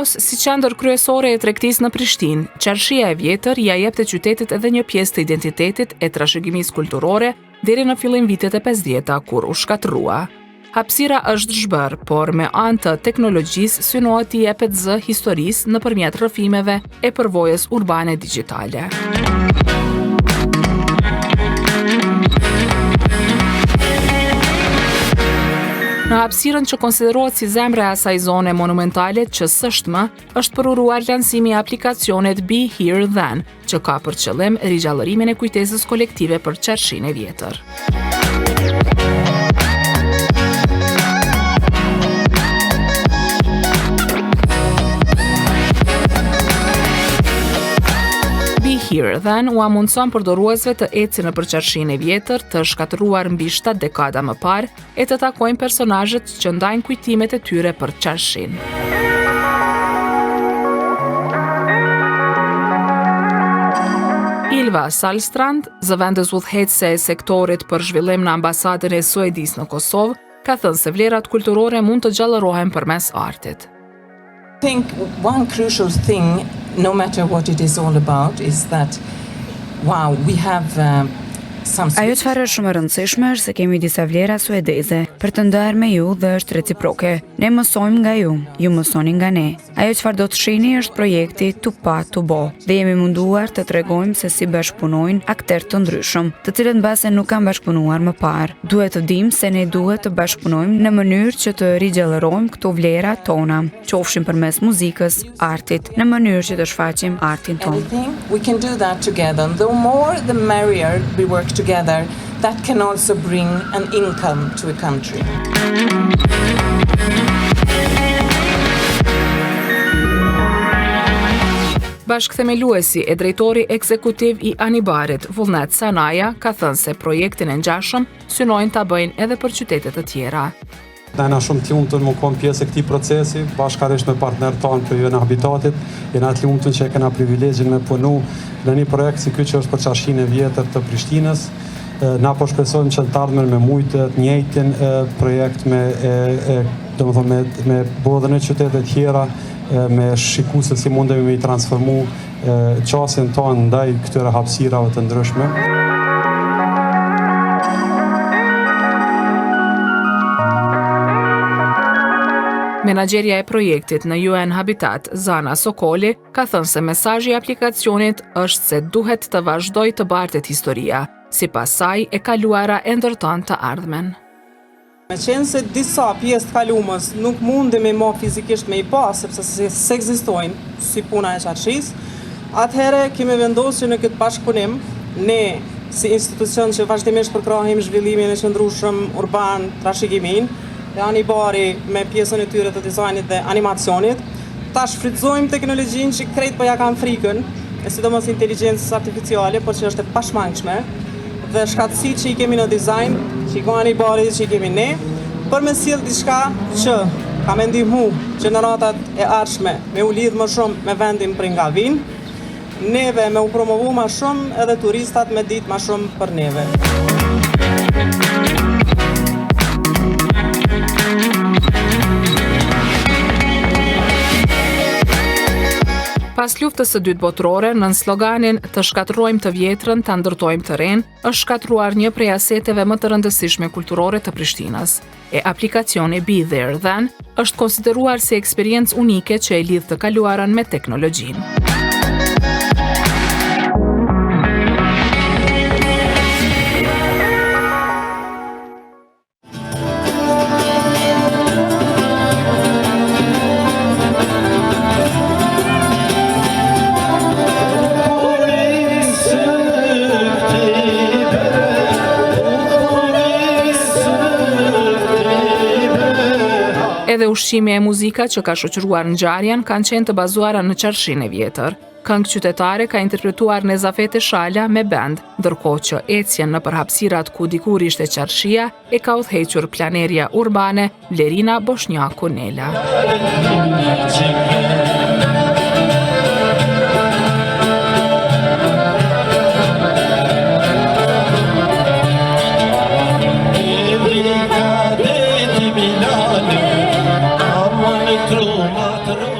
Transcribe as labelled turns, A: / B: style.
A: Vendos si qendër kryesore e tregtisë në Prishtinë, Qarshia e vjetër ja jep të qytetit edhe një pjesë të identitetit e trashëgimisë kulturore deri në fillim vitet e 50-ta kur u shkatërrua. Hapësira është zhbër, por me anë të teknologjisë synohet t'i jepet zë historisë nëpërmjet rrëfimeve e përvojës urbane digjitale. Në hapësirën që konsiderohet si zemra e asaj zone monumentale që s'është më, është përuruar lansimi i aplikacionit Be Here Then, që ka për qëllim rigjallërimin e kujtesës kolektive për Qarshinë e vjetër. Here Then u amundson përdoruesve të ecin nëpër Qarshinë e vjetër, të shkatëruar mbi 7 dekada më parë, e të takojnë personazhet që ndajnë kujtimet e tyre për Qarshinë. Ylva Salstrand, zëvendës udhëheqëse e sektorit për zhvillim në ambasadën e Suedisë në Kosovë, ka thënë se vlerat kulturore mund të gjallërohen përmes artit.
B: I think one crucial thing, no matter what it is all about, is that, wow, we have
C: Ajo çfarë është shumë e rëndësishme është se kemi disa vlera suedeze për të ndarë me ju dhe është reciproke. Ne mësojmë nga ju mësoni nga ne. Ajo çfarë do të shihni është projekti Tu pa tu bo dhe jemi munduar të tregojmë se si bashkëpunojnë aktorë të ndryshëm, të cilët mbase nuk kanë bashkëpunuar më parë. Duhet të dimë se ne duhet të bashkëpunojmë në mënyrë që të rigjallërojmë këto vlera tona, qofshin përmes muzikës, artit, në mënyrë që të shfaqim artin tonë.
B: We can do that together. The more the merrier we work together, that can also bring an income to a country.
A: Bashkëthemeluesi e drejtori ekzekutiv i Anibarit, Vullnet Sanaja, ka thënë se projektin e ngjashëm synojnë ta bëjnë edhe për qytete të tjera.
D: Jena shumë të lumtur më kon pjesë e këtij procesi, bashkërisht me partnerët tanë për hyrjen e habitatit. Jena të lumtur që kena privilegjin me punu në një projekt si ky që është për Qarshinë e vjetër të Prishtinës. Na po shpresojmë që të ardhmen me të njëjtin projekt me bodhën e qyteteve të tjera, me shiku se si mundemi me i transformu qasjen tonë ndaj këtyre hapësirave të ndryshme.
A: Menaxherja e projektit në UN Habitat, Zana Sokoli, ka thënë se mesazhi i aplikacionit është se duhet të vazhdojë të bartet historia. Sipas saj, e kaluara e ndërton të ardhmen.
E: Me qenë se disa pjesë të kalumës nuk mundemi më fizikisht me i pa, sepse se ekzistojnë si puna e Qarshisë, atëherë kemi vendosur që në këtë bashkëpunim, ne si institucion që vazhdimisht përkrahim zhvillimin e qëndrueshëm urban, trashëgimin, dhe Anibari me pjesën e tyre të dizajnit dhe animacionit, ta shfrytëzojmë teknologjinë që krejt po ja kanë frikën, e sidomos inteligjencës artificiale, por që është e pashmangshme, dhe shkatësi që i kemi në dizajn, që i ka Anibari që i kemi ne, për me sjell diçka që ka me ndihmu gjeneratat e ardhshme me u lidh më shumë me vendin për nga vinë, neve me u promovu më shumë edhe turistat me ditë më shumë për neve.
A: Pas luftës së dytë botërore, nën sloganin "Të shkatërrojmë të vjetrën, ta ndërtojmë të rinë", është shkatëruar një prej aseteve më të rëndësishme kulturore të Prishtinës. E aplikacioni Be There Then është konsideruar si eksperiencë unike që e lidh të kaluarën me teknologjinë. Edhe ushqimi e muzika që ka shoqëruar ngjarjen kanë qenë të bazuara në Qarshinë e vjetër. Këngë qytetare ka interpretuar Nezafete Shala me band, ndërkohë që ecjen nëpër hapësirat ku dikur ishte Qarshia e ka udhëhequr planerja urbane Vlerina Boshnjaku Nela.
F: True,